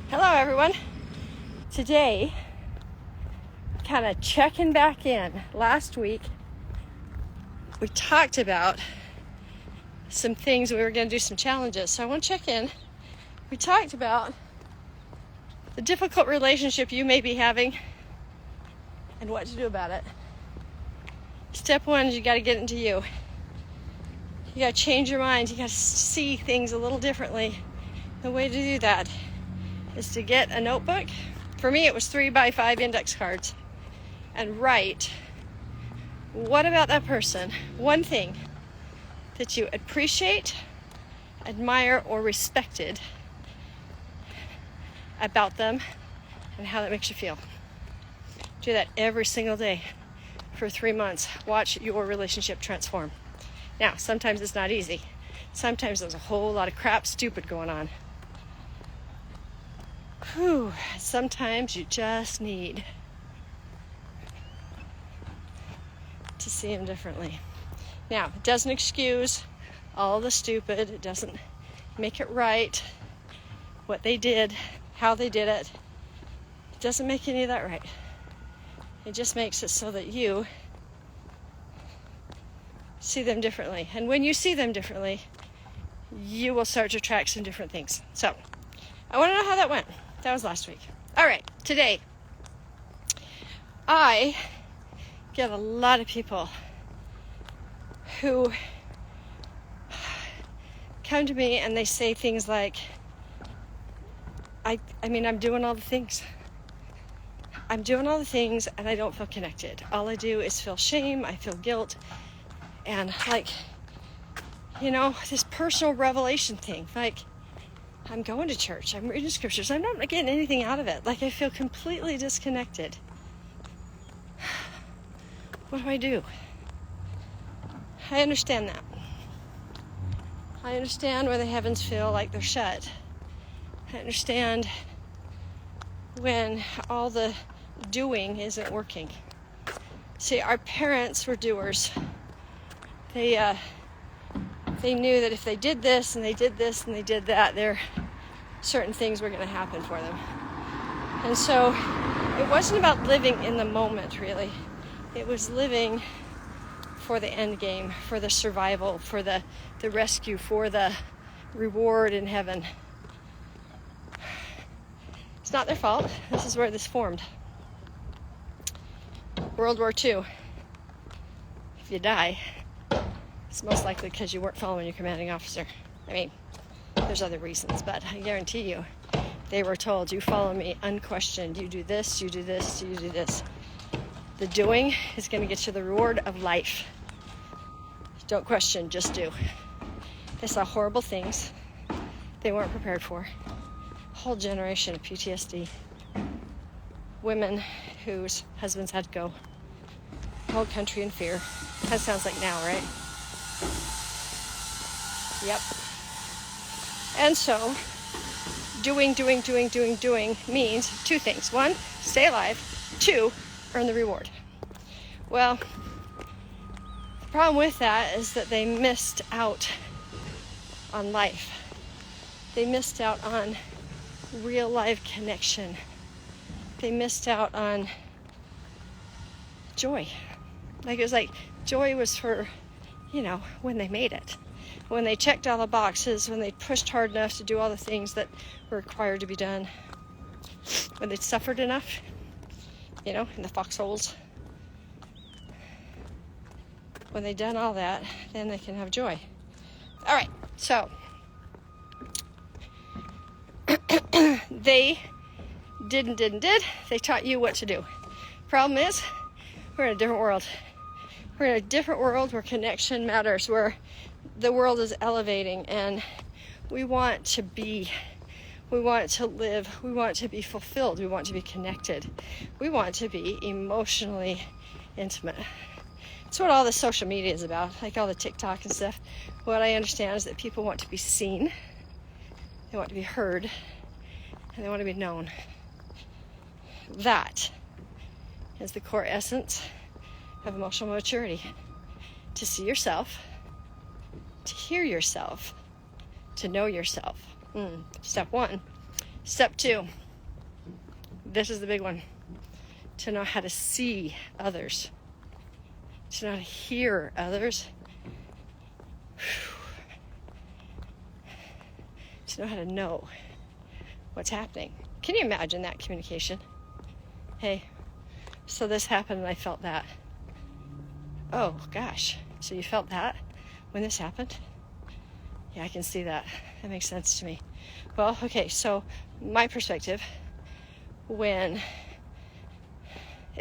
Hello everyone. Today, kind of checking back in. Last week, we talked about some things. We were going to do some challenges. So I want to check in. We talked about the difficult relationship you may be having and what to do about it. Step one is you got to get into you. You got to change your mind. You got to see things a little differently. The way to do that is to get a notebook. For me, it was 3x5 index cards, and write, what about that person? One thing that you appreciate, admire, or respected about them, and how that makes you feel. Do that every single day for 3 months. Watch your relationship transform. Now, sometimes it's not easy. Sometimes there's a whole lot of crap stupid going on. Sometimes you just need to see them differently. Now, it doesn't excuse all the stupid. It doesn't make it right. What they did, how they did it. It doesn't make any of that right. It just makes it so that you see them differently. And when you see them differently, you will start to attract some different things. So, I want to know how that went. That was last week. All right, today, I get a lot of people who come to me and they say things like, I'm doing all the things. I'm doing all the things and I don't feel connected. All I do is feel shame, I feel guilt, and this personal revelation thing. I'm going to church, I'm reading scriptures, I'm not getting anything out of it. I feel completely disconnected. What do? I understand that. I understand where the heavens feel like they're shut. I understand when all the doing isn't working. See, our parents were doers. They knew that if they did this and they did this and they did that, certain things were going to happen for them. And so it wasn't about living in the moment, really. It was living for the end game, for the survival, for the rescue, for the reward in heaven. It's not their fault. This is where this formed. World War II. If you die, it's most likely because you weren't following your commanding officer. There's other reasons, but I guarantee you, they were told, you follow me unquestioned. You do this, you do this, you do this. The doing is going to get you the reward of life. Don't question, just do. They saw horrible things they weren't prepared for. A whole generation of PTSD. Women whose husbands had to go. The whole country in fear. That sounds like now, right? Yep. And so, doing means two things. One, stay alive. Two, earn the reward. Well, the problem with that is that they missed out on life. They missed out on real life connection. They missed out on joy. Joy was for, when they made it. When they checked all the boxes, when they pushed hard enough to do all the things that were required to be done. When they suffered enough, in the foxholes. When they've done all that, then they can have joy. All right, so they did. They taught you what to do. Problem is, we're in a different world. We're in a different world where connection matters, where the world is elevating, and we want to be, we want to live, we want to be fulfilled, we want to be connected, we want to be emotionally intimate. It's what all the social media is about, all the TikTok and stuff. What I understand is that people want to be seen, they want to be heard, and they want to be known. That is the core essence of emotional maturity. To see yourself, to hear yourself, to know yourself. Step one. Step two, This is the big one. To know how to see others. To know how to hear others. To know how to know what's happening. Can you imagine that communication? Hey, so this happened and I felt that. Oh, gosh. So you felt that when this happened? Yeah, I can see that. That makes sense to me. Well, okay, so my perspective, if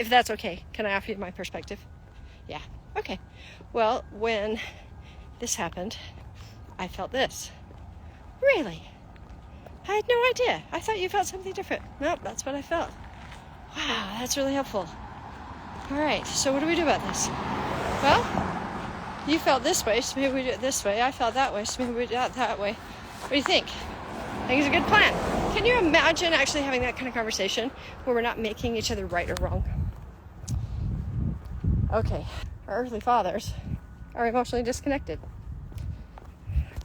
that's okay, can I offer you my perspective? Yeah, okay. Well, when this happened, I felt this. Really? I had no idea. I thought you felt something different. Nope, that's what I felt. Wow, that's really helpful. All right, so what do we do about this? Well, you felt this way, so maybe we do it this way. I felt that way, so maybe we do it that way. What do you think? I think it's a good plan. Can you imagine actually having that kind of conversation where we're not making each other right or wrong? Okay, our earthly fathers are emotionally disconnected.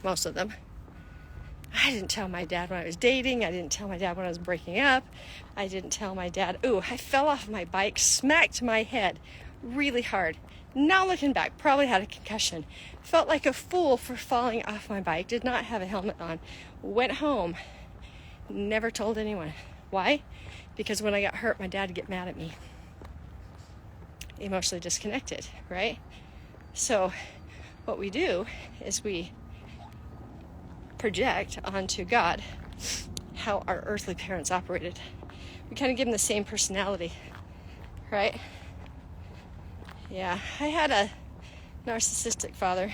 Most of them. I didn't tell my dad when I was dating. I didn't tell my dad when I was breaking up. I didn't tell my dad. Ooh, I fell off my bike, smacked my head really hard. Now looking back, probably had a concussion. Felt like a fool for falling off my bike. Did not have a helmet on. Went home. Never told anyone. Why? Because when I got hurt, my dad would get mad at me. Emotionally disconnected, right? So what we do is we project onto God how our earthly parents operated. We kind of give them the same personality, right? Yeah, I had a narcissistic father.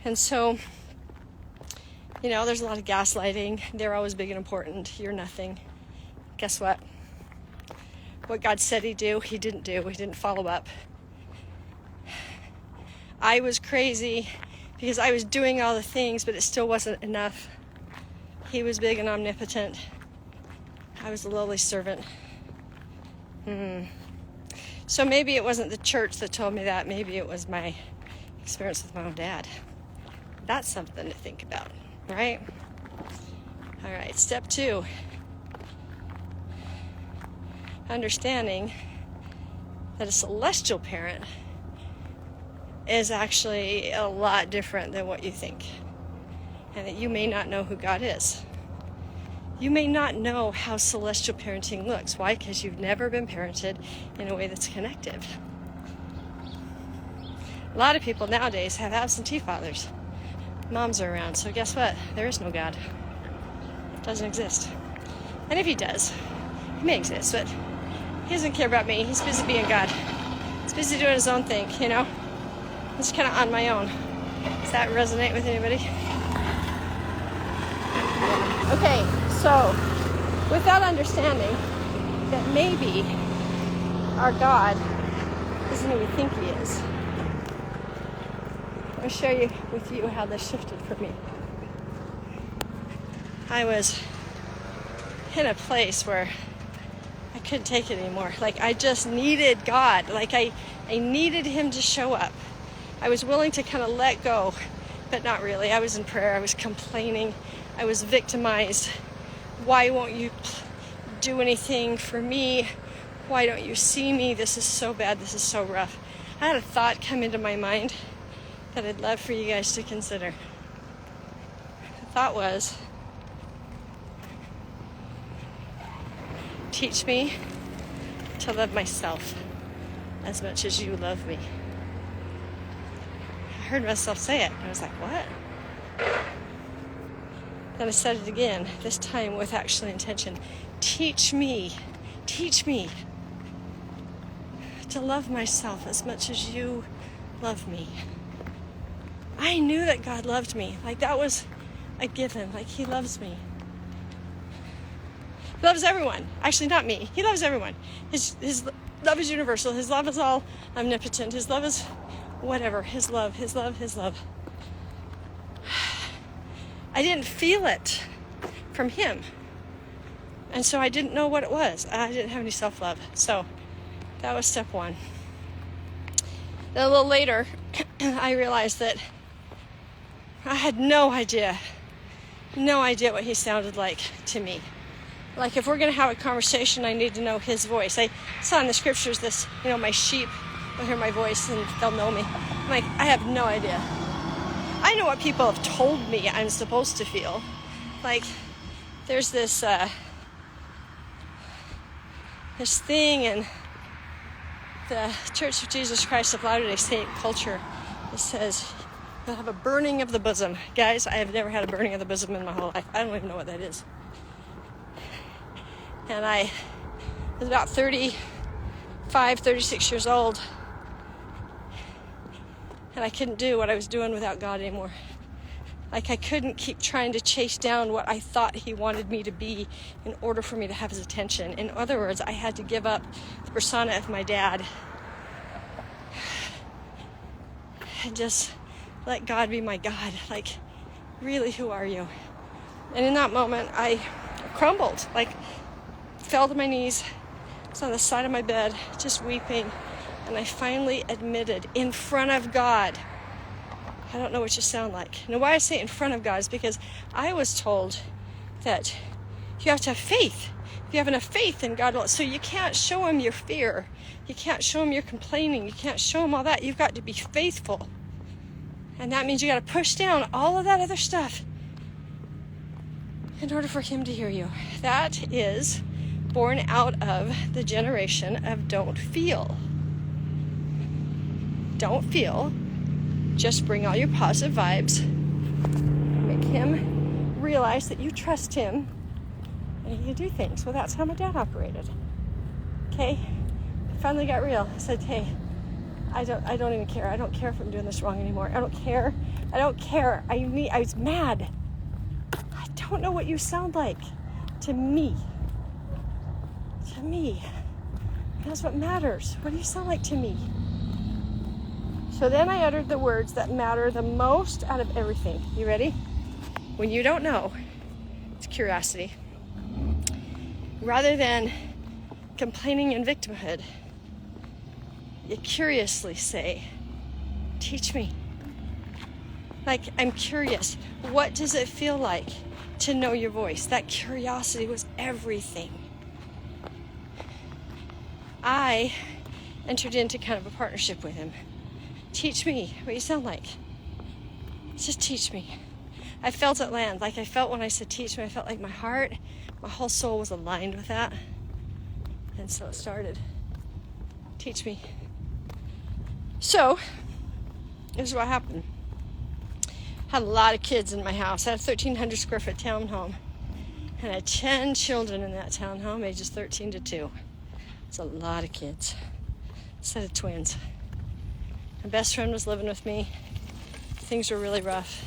And so, there's a lot of gaslighting. They're always big and important. You're nothing. Guess what? What God said he'd do, he didn't do. He didn't follow up. I was crazy because I was doing all the things, but it still wasn't enough. He was big and omnipotent. I was a lowly servant. So maybe it wasn't the church that told me that. Maybe it was my experience with my own dad. That's something to think about, right? All right, step 2. Understanding that a celestial parent is actually a lot different than what you think. And that you may not know who God is. You may not know how celestial parenting looks. Why? Because you've never been parented in a way that's connective. A lot of people nowadays have absentee fathers. Moms are around, so guess what? There is no God. It doesn't exist. And if he does, he may exist, but he doesn't care about me. He's busy being God. He's busy doing his own thing, He's kind of on my own. Does that resonate with anybody? Okay, so with that understanding that maybe our God isn't who we think he is, I'll share with you how this shifted for me. I was in a place where I couldn't take it anymore. Like I just needed God. Like I needed him to show up. I was willing to kind of let go, but not really. I was in prayer. I was complaining. I was victimized. Why won't you do anything for me? Why don't you see me? This is so bad. This is so rough. I had a thought come into my mind that I'd love for you guys to consider. The thought was, teach me to love myself as much as you love me. I heard myself say it, and I was like, what? Then I said it again, this time with actual intention. Teach me to love myself as much as you love me. I knew that God loved me. Like that was a given. Like he loves me. He loves everyone. Actually, not me. He loves everyone. His love is universal. His love is all omnipotent. His love is whatever. His love. I didn't feel it from him. And so I didn't know what it was. I didn't have any self-love. So that was step 1. Then a little later, I realized that I had no idea what he sounded like to me. Like if we're going to have a conversation, I need to know his voice. I saw in the scriptures this, my sheep will hear my voice and they'll know me. I'm like, I have no idea. I know what people have told me I'm supposed to feel. Like there's this thing in the Church of Jesus Christ of Latter-day Saint culture. It says you'll have a burning of the bosom. Guys, I have never had a burning of the bosom in my whole life. I don't even know what that is. And I was about 35, 36 years old. And I couldn't do what I was doing without God anymore. Like I couldn't keep trying to chase down what I thought he wanted me to be in order for me to have his attention. In other words, I had to give up the persona of my dad and just let God be my God. Like, really, who are you? And in that moment, I crumbled, like fell to my knees. I was on the side of my bed, just weeping. And I finally admitted in front of God, I don't know what you sound like. Now, why I say in front of God is because I was told that you have to have faith. If you have enough faith in God, so you can't show him your fear. You can't show him your complaining. You can't show him all that. You've got to be faithful. And that means you got to push down all of that other stuff in order for him to hear you. That is born out of the generation of don't feel. Don't feel. Just bring all your positive vibes. Make him realize that you trust him and he can do things. Well, that's how my dad operated. Okay? I finally got real. I said, hey, I don't even care. I don't care if I'm doing this wrong anymore. I don't care. I was mad. I don't know what you sound like to me. To me. That's what matters. What do you sound like to me? So then I uttered the words that matter the most out of everything. You ready? When you don't know, it's curiosity. Rather than complaining and victimhood, you curiously say, teach me. Like, I'm curious. What does it feel like to know your voice? That curiosity was everything. I entered into kind of a partnership with him. Teach me what you sound like. Just teach me. I felt it land. Like I felt when I said teach me, I felt like my heart, my whole soul was aligned with that. And so it started. Teach me. So, this is what happened. I had a lot of kids in my house. I had a 1,300 square foot townhome. And I had 10 children in that townhome, ages 13 to 2. It's a lot of kids. A set of twins. My best friend was living with me. Things were really rough.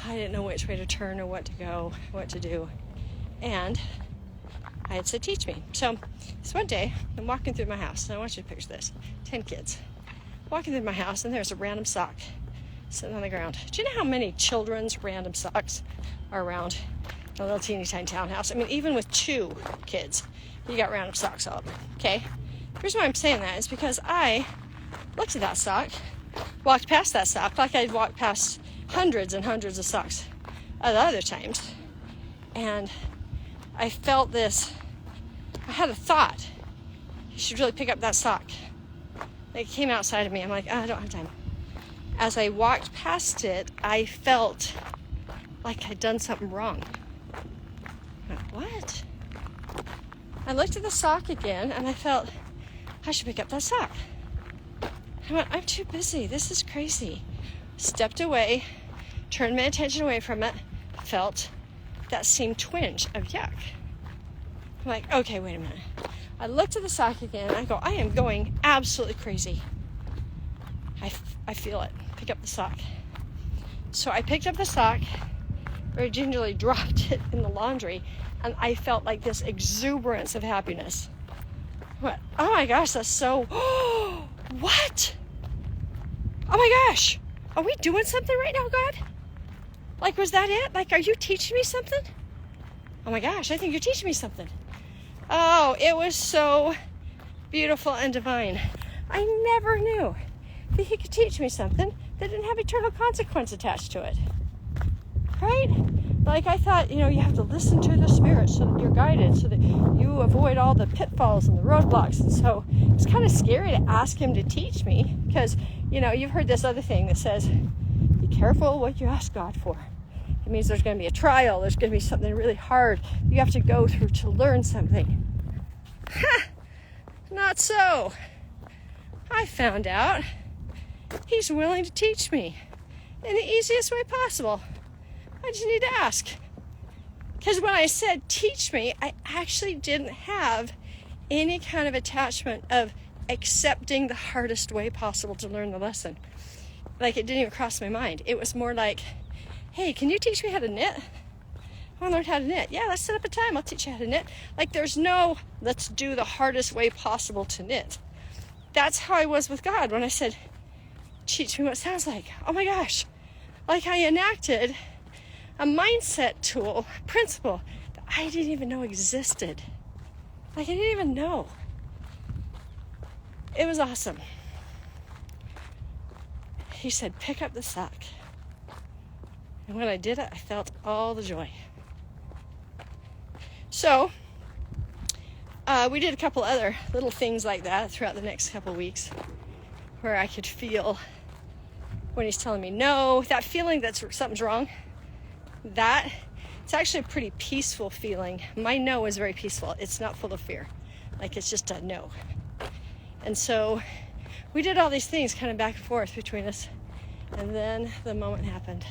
I didn't know which way to turn or what to go, what to do. And I had said, teach me. So one day, I'm walking through my house, and I want you to picture this. 10 kids. Walking through my house, and there's a random sock sitting on the ground. Do you know how many children's random socks are around a little teeny tiny townhouse? I mean, even with 2 kids, you got random socks all over. Okay? The reason why I'm saying that is because I looked at that sock, walked past that sock like I'd walked past hundreds and hundreds of socks at other times. And I felt this, I had a thought, you should really pick up that sock. It came outside of me. I'm like, I don't have time. As I walked past it, I felt like I'd done something wrong. I'm like, what? I looked at the sock again and I felt, I should pick up that sock. I went, I'm too busy. This is crazy. Stepped away, turned my attention away from it, felt that same twinge of yuck. I'm like, okay, wait a minute. I looked at the sock again and I go, I am going absolutely crazy. I feel it. Pick up the sock. So I picked up the sock, very gingerly dropped it in the laundry, and I felt like this exuberance of happiness. I went, oh my gosh, that's so, what? Oh my gosh, are we doing something right now, God? Like, was that it? Like, are you teaching me something? Oh my gosh, I think you're teaching me something. Oh, it was so beautiful and divine. I never knew that he could teach me something that didn't have eternal consequence attached to it. Right? Like I thought, you have to listen to the Spirit so that you're guided, so that you avoid all the pitfalls and the roadblocks. And so it's kind of scary to ask him to teach me because, you've heard this other thing that says, be careful what you ask God for. It means there's going to be a trial. There's going to be something really hard you have to go through to learn something. Not so. I found out he's willing to teach me in the easiest way possible. I just need to ask. Because when I said teach me, I actually didn't have any kind of attachment of accepting the hardest way possible to learn the lesson. Like it didn't even cross my mind. It was more like, hey, can you teach me how to knit? I want to learn how to knit. Yeah, let's set up a time. I'll teach you how to knit. Like there's no, let's do the hardest way possible to knit. That's how I was with God when I said, teach me what it sounds like. Oh my gosh. Like I enacted a mindset tool, principle that I didn't even know existed. Like I didn't even know. It was awesome. He said, pick up the sock. And when I did it, I felt all the joy. So, we did a couple other little things like that throughout the next couple weeks where I could feel when he's telling me no, that feeling that something's wrong. It's actually a pretty peaceful feeling. My no is very peaceful. It's not full of fear. Like it's just a no. And so we did all these things kind of back and forth between us. And then the moment happened.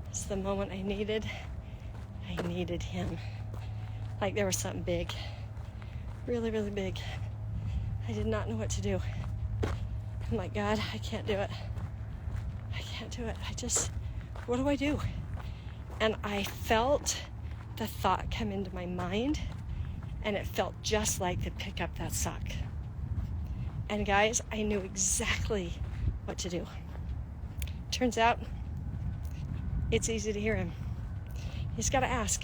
It's the moment I needed him. Like there was something big. Really, really big. I did not know what to do. I'm like, God, I can't do it. I can't do it. What do I do? And I felt the thought come into my mind, and it felt just like to pick up that sock. And guys, I knew exactly what to do. Turns out, it's easy to hear him. You just got to ask.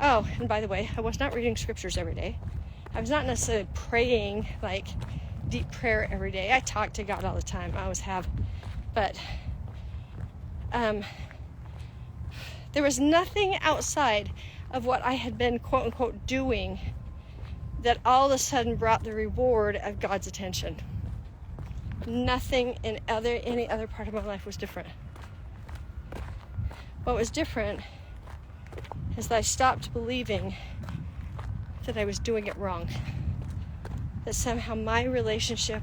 Oh, and by the way, I was not reading scriptures every day. I was not necessarily praying like deep prayer every day. I talk to God all the time. I always have. But there was nothing outside of what I had been, quote unquote, doing that all of a sudden brought the reward of God's attention. Nothing in any other part of my life was different. What was different is that I stopped believing that I was doing it wrong. That somehow my relationship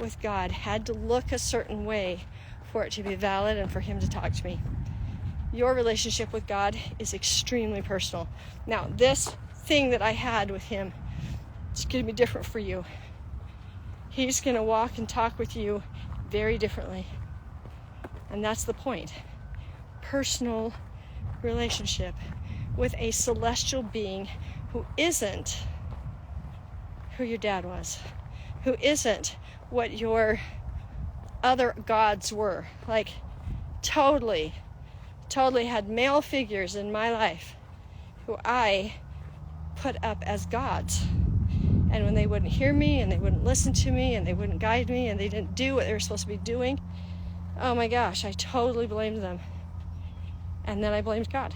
with God had to look a certain way for it to be valid and for him to talk to me. Your relationship with God is extremely personal. Now, this thing that I had with him is going to be different for you. He's going to walk and talk with you very differently. And that's the point. Personal relationship with a celestial being who isn't who your dad was, who isn't what your other gods were. Like, totally had male figures in my life who I put up as gods. And when they wouldn't hear me, and they wouldn't listen to me, and they wouldn't guide me, and they didn't do what they were supposed to be doing, oh my gosh, I totally blamed them. And then I blamed God.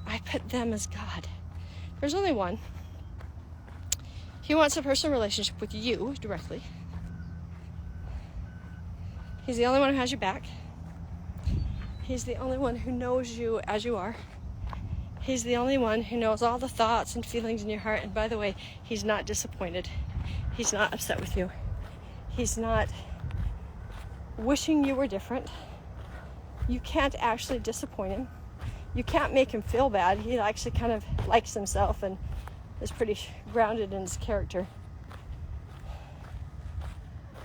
I put them as God. There's only one. He wants a personal relationship with you directly. He's the only one who has your back. He's the only one who knows you as you are. He's the only one who knows all the thoughts and feelings in your heart. And by the way, he's not disappointed. He's not upset with you. He's not wishing you were different. You can't actually disappoint him. You can't make him feel bad. He actually kind of likes himself and is pretty grounded in his character.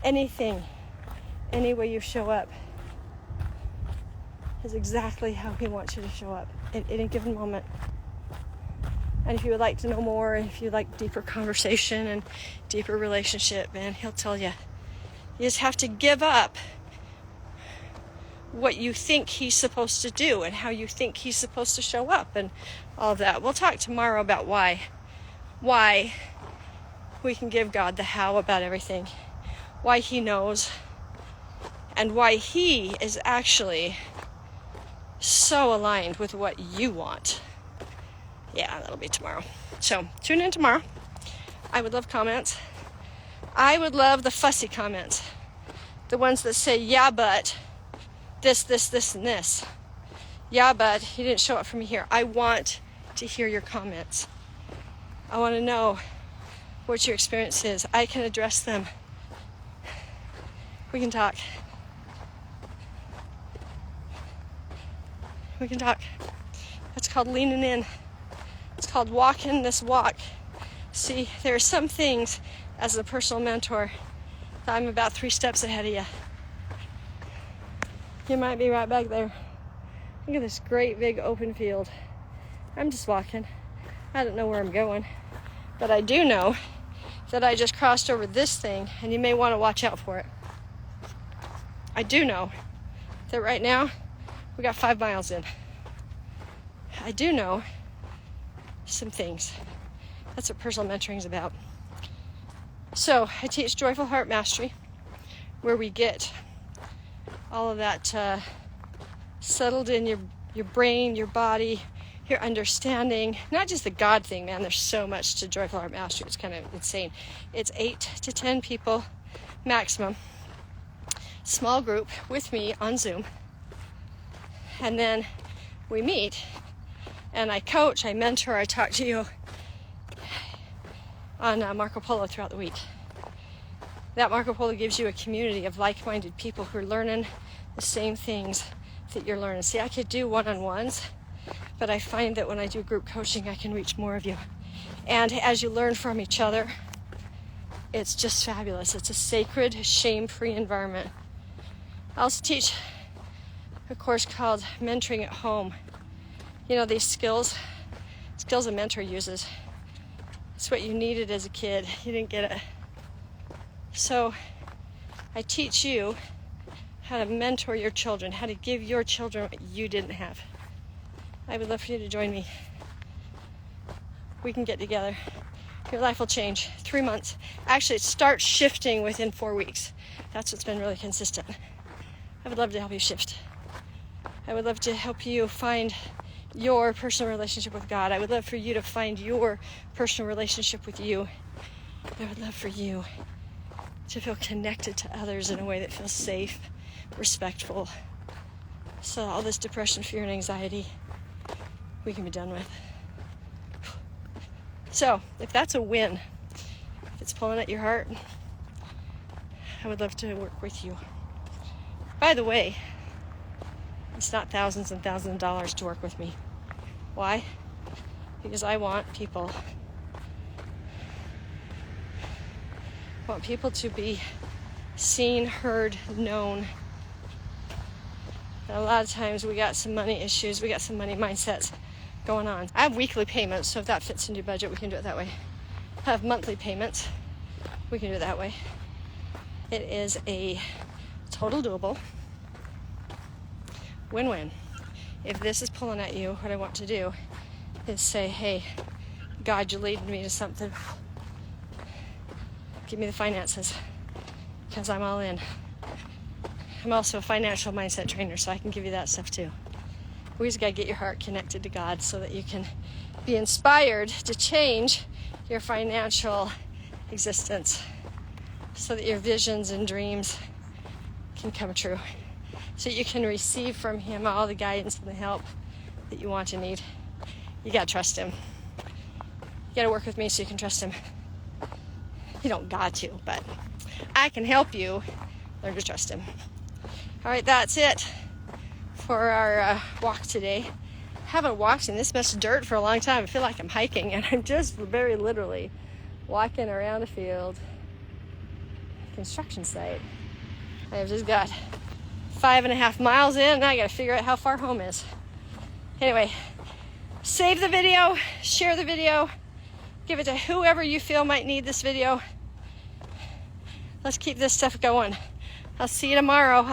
Anything, any way you show up is exactly how he wants you to show up at any given moment. And if you would like to know more, and if you'd like deeper conversation and deeper relationship, man, he'll tell you. You just have to give up what you think he's supposed to do and how you think he's supposed to show up and all of that. We'll talk tomorrow about why we can give God the how about everything, why he knows, and why he is actually so aligned with what you want. Yeah, that'll be tomorrow. So tune in tomorrow. I would love comments. I would love the fussy comments. The ones that say, yeah, but this, and this. Yeah, but he didn't show up for me here. I want to hear your comments. I want to know what your experience is. I can address them. We can talk. We can talk. That's called leaning in. It's called walking this walk. See, there are some things as a personal mentor that I'm about 3 steps ahead of you. You might be right back there. Look at this great big open field. I'm just walking. I don't know where I'm going. But I do know that I just crossed over this thing, and you may want to watch out for it. I do know that right now we got 5 miles in. I do know some things. That's what personal mentoring is about. So I teach Joyful Heart Mastery, where we get all of that settled in your brain, your body, your understanding. Not just the God thing, man. There's so much to Joyful Heart Mastery. It's kind of insane. It's 8 to 10 people maximum. Small group with me on Zoom. And then we meet and I coach, I mentor, I talk to you on Marco Polo throughout the week. That Marco Polo gives you a community of like-minded people who are learning the same things that you're learning. See, I could do one-on-ones, but I find that when I do group coaching, I can reach more of you. And as you learn from each other, it's just fabulous. It's a sacred, shame-free environment. I also teach a course called Mentoring at Home. You know, these skills a mentor uses. It's what you needed as a kid. You didn't get it. So I teach you how to mentor your children, how to give your children what you didn't have. I would love for you to join me. We can get together. Your life will change. 3 months. Actually, it starts shifting within 4 weeks. That's what's been really consistent. I would love to help you shift. I would love to help you find your personal relationship with God. I would love for you to find your personal relationship with you. I would love for you to feel connected to others in a way that feels safe, respectful. So all this depression, fear, and anxiety, we can be done with. So if that's a win, if it's pulling at your heart, I would love to work with you. By the way, it's not thousands and thousands of dollars to work with me. Why? Because I want people to be seen, heard, known. And a lot of times we got some money issues, we got some money mindsets going on. I have weekly payments, so if that fits into your budget, we can do it that way. I have monthly payments, we can do it that way. It is a total doable win-win. If this is pulling at you, what I want to do is say, hey, God, you're leading me to something. Give me the finances, because I'm all in. I'm also a financial mindset trainer, so I can give you that stuff too. We just got to get your heart connected to God so that you can be inspired to change your financial existence, so that your visions and dreams can come true, so you can receive from Him all the guidance and the help that you want and need. You got to trust Him. You got to work with me so you can trust Him. You don't got to, but I can help you learn to trust Him. All right, that's it for our walk today. I haven't walked in this much dirt for a long time. I feel like I'm hiking, and I'm just very literally walking around a field, construction site. I've just got 5.5 miles in, and I got to figure out how far home is. Anyway, save the video, share the video, give it to whoever you feel might need this video. Let's keep this stuff going. I'll see you tomorrow.